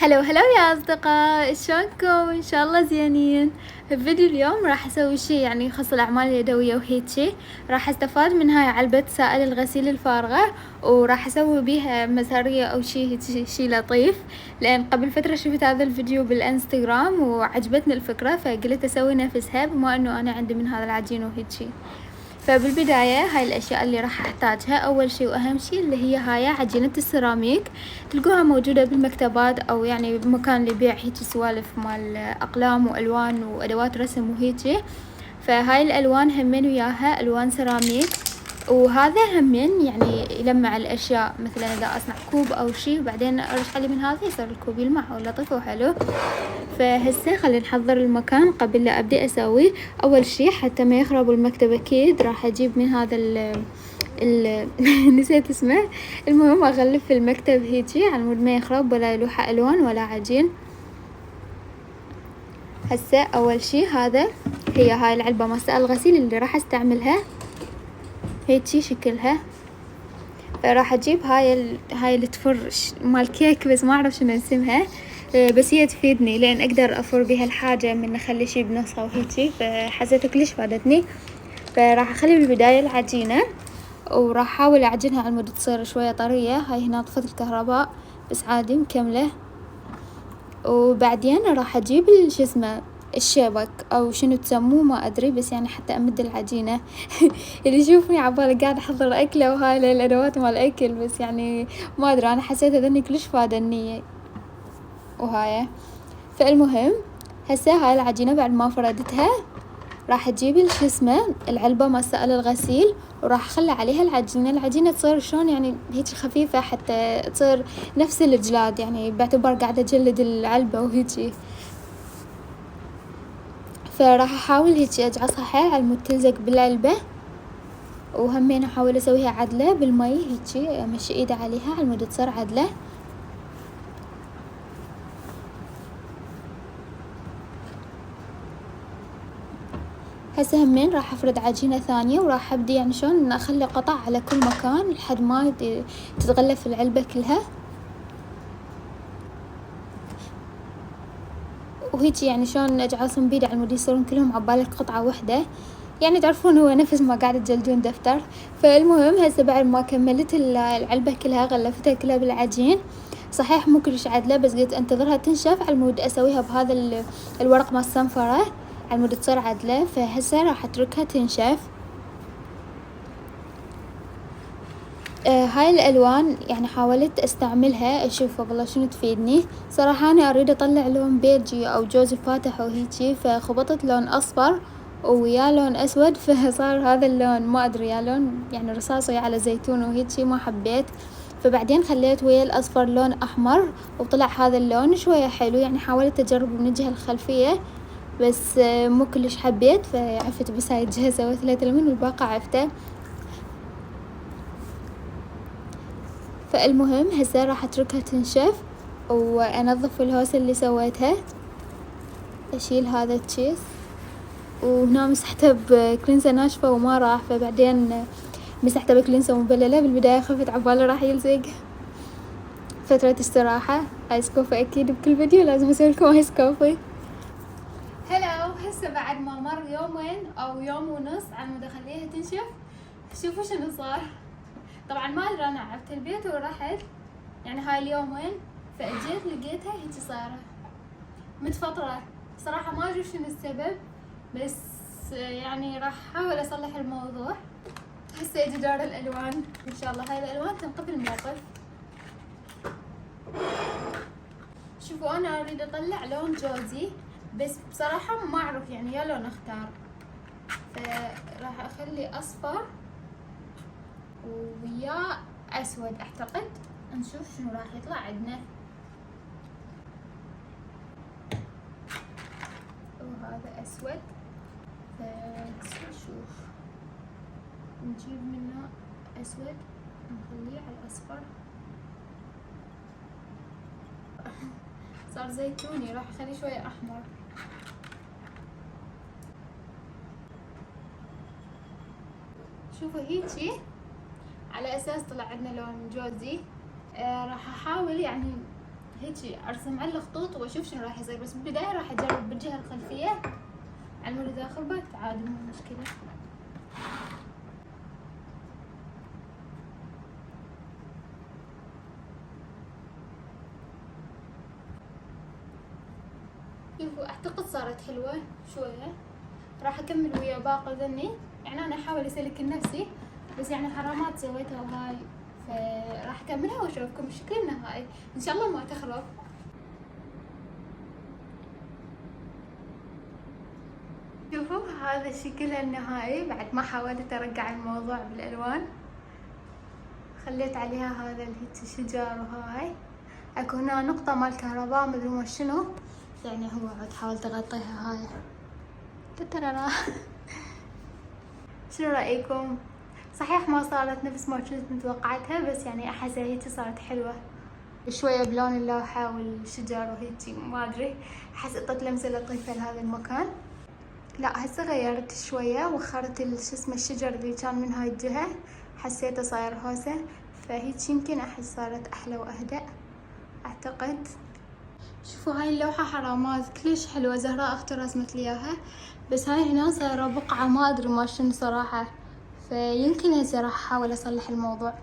هلا وهلا يا أصدقاء، شلونكم؟ إن شاء الله زينين. بفيديو اليوم راح أسوي شي يعني يخص الأعمال اليدوية وهيجي. راح أستفاد من هاي علبة سائل الغسيل الفارغة، وراح أسوي بيها مسارية أو شي لطيف، لأن قبل فترة شفت هذا الفيديو بالإنستغرام وعجبتني الفكرة، فقلت أسوي نفسها بما إنه أنا عندي من هذا العجين وهيجي. فبالبداية هاي الأشياء اللي راح أحتاجها، أول شي وأهم شي اللي هي هاي عجينة السيراميك، تلقوها موجودة بالمكتبات أو يعني بمكان اللي يبيع هيجي سوالف مال أقلام وألوان وأدوات رسم وهيجي. فهاي الألوان همين وياها ألوان سيراميك، وهذا همين يعني يلمع الأشياء، مثلا إذا أصنع كوب أو شي وبعدين أرش عليه من هذا يصير الكوب يلمع ولطيف وحلو. فهسه خلينا نحضر المكان قبل لا أبدأ أسويه. أول شي حتى ما يخرب المكتب أكيد راح أجيب من هذا ال نسيت اسمه. المهم أغلف في المكتب هيجي على مود ما يخرب ولا لوحة ألوان ولا عجين. هسه أول شي هذا هي هاي العلبة مال سائل الغسيل اللي راح استعملها، هيجي شكلها. راح اجيب هاي اللي تفر مال كيك، بس ما اعرف شنو اسمها، بس هي تفيدني لان اقدر افر بها الحاجة من اخلي شي بنصها وهيجي، فحسيتها كلش فادتني. فراح اخلي بالبداية العجينة وراح احاول اعجنها على مود تصير شوية طرية. هاي هنا طفت الكهرباء بس عادي مكملة. وبعدين راح اجيب شو اسمه الشبك او شنو تسموه ما ادري، بس يعني حتى امد العجينة اللي يشوفني عبالي قاعدة احضر اكلة وهاي الادوات مال الاكل، بس يعني ما ادري، انا حسيت هذني كلش فادني وهاي. فالمهم هسه هاي العجينة بعد ما فردتها راح اجيب شو اسمه العلبة مال سائل الغسيل، وراح اخلي عليها العجينة تصير شلون يعني هيك خفيفة حتى تصير نفس الجلاد، يعني بعتبر قاعدة اجلد العلبة وهيجي. فراح احاول هيجي اجعصها حيل على مود تلزق بالعلبة، وهمين احاول اسويها عدلة بالمي هيجي، امشي ايدي عليها على مود تصير عدلة. هسه همين راح افرد عجينة ثانية، وراح ابدي يعني شلون اخلي قطع على كل مكان لحد ما تتغلف العلبة كلها وهيجي، يعني شلون اجعلهم بيدي على مود يصيرون كلهم عبالك قطعة واحدة، يعني تعرفون هو نفس ما قاعد تجلدون دفتر. فالمهم هسه بعد ما كملت العلبة كلها غلفتها كلها بالعجين، صحيح مو كلش عدلة بس قلت انتظرها تنشف على مود اسويها بهذا الورق مال الصنفرة على مود تصير عدلة. فهسه راح اتركها تنشف. هاي الالوان يعني حاولت استعملها اشوف والله شنو تفيدني. صراحة انا اريد اطلع لون بيجي او جوز فاتح وهيجي، فخبطت لون اصفر ويا لون اسود، فصار هذا اللون ما ادري يا لون يعني رصاصي على زيتون وهيجي ما حبيت. فبعدين خليت ويا الاصفر لون احمر وطلع هذا اللون شوية حلو، يعني حاولت اجرب من الجهة الخلفية بس مو كلش حبيت، فعفت بس هاي الجهة سويت له تلمين والباقي عفته. فالمهم هسه راح اتركها تنشف وانظف الهوسة اللي سويتها، اشيل هذا التشيز وهنا مسحته بكلينزة ناشفة وما راح، فبعدين مسحته بكلينزة مبللة. بالبداية خفت عبالي راح يلزق. فترة استراحة، ايس كوفي اكيد بكل فيديو لازم اسوي لكم ايس كوفي. هلو، هسه بعد ما مر يومين او يوم ونص على مود اخليها تنشف، شوفوا شنو صار. طبعا ما ادري، انا عبت البيت ورحت يعني هاي اليومين، فاجيت لقيتها هيجي صايرة متفطرة. صراحة ما ادري شنو السبب، بس يعني راح احاول اصلح الموضوع. هسه يجي دور الالوان ان شاء الله. هاي الالوان تنقذ الموقف. شوفوا انا اريد اطلع لون جوزي، بس بصراحة ما اعرف يعني يا لون اختار، فراح اخلي اصفر ويا اسود اعتقد. نشوف شنو راح يطلع عندنا. وهذا اسود، فنشوف نجيب منه اسود نخليه على الاصفر. صار زيتوني، راح اخليه شوية احمر. شوفوا هيجي على اساس طلع عندنا لون جوزي. راح احاول يعني هيجي ارسم على الخطوط واشوف شنو راح يصير، بس بالبداية راح اجرب بالجهة الخلفية على مود اذا خربت عادي مو مشكلة. شوفوا اعتقد صارت حلوة شوية، راح اكمل ويا باقي ذني. يعني انا احاول اسلك نفسي بس يعني حرامات سويتها وهاي، فراح اكملها واشوفكم الشكل النهائي ان شاء الله ما تخرب. شوفوا هذا الشكل النهائي بعد ما حاولت ارجع الموضوع بالالوان. خليت عليها هذا الهيك الشجر وهاي، اكو هنا نقطة مال كهرباء مدري ما شنو، يعني هو عاد حاولت اغطيها هاي. تترى شنو رأيكم؟ صحيح ما صارت نفس ما كنت متوقعتها، بس يعني احسها هيك صارت حلوة شوية بلون اللوحة والشجر وهيك، ما ادري احس اعطت لمسة لطيفة لهذا المكان. لا هسه غيرت شوية، وخرت شو اسمه الشجر اللي كان من هاي الجهة، حسيته صاير هوسة، فهيك يمكن احس صارت احلى واهدأ اعتقد. شوفوا هاي اللوحة حرامات كلش حلوة، زهراء اختي رسمت لي اياها، بس هاي هنا صايرة بقعة ما ادري ما شنو صراحة، فيمكن هسه راح احاول اصلح الموضوع.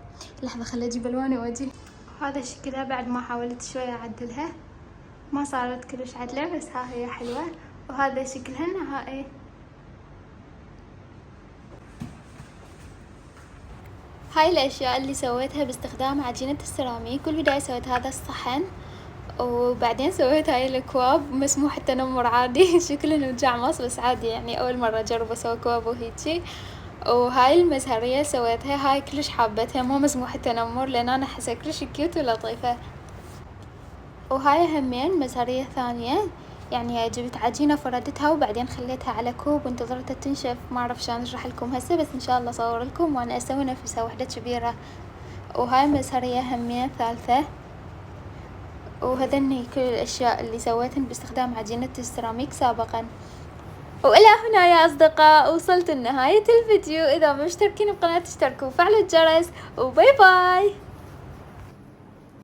لحظة خلي اجيب الواني واجي. هذا شكلها بعد ما حاولت شوية اعدلها ما صارت كلش عدلة، بس ها هي حلوة. وهذا شكلها النهائي. هاي الاشياء اللي سويتها باستخدام عجينة السيراميك. والبداية سويت هذا الصحن، وبعدين سويت هاي الاكواب مسموح التنمر عادي شكله انه جعمص بس عادي، يعني اول مرة اجرب اسوي كواب وهيجي. وهاي المزهرية سويتها، هاي كلش حابتها مو مسموح التنمر لان انا احسها كلش كيوت ولطيفة. وهاي همين مزهرية ثانية، يعني جبت عجينة فردتها وبعدين خليتها على كوب وانتظرتها تنشف. ما اعرف شلون اشرح لكم هسه، بس ان شاء الله اصور لكم وانا اسوي نفسها وحدة كبيرة. وهاي مزهرية همين ثالثة. وهذني كل الاشياء اللي سويتهن باستخدام عجينة السيراميك سابقا. والى هنا يا اصدقاء وصلت لنهاية الفيديو. اذا مشتركين بقناة اشتركوا وفعلوا الجرس، وباي باي.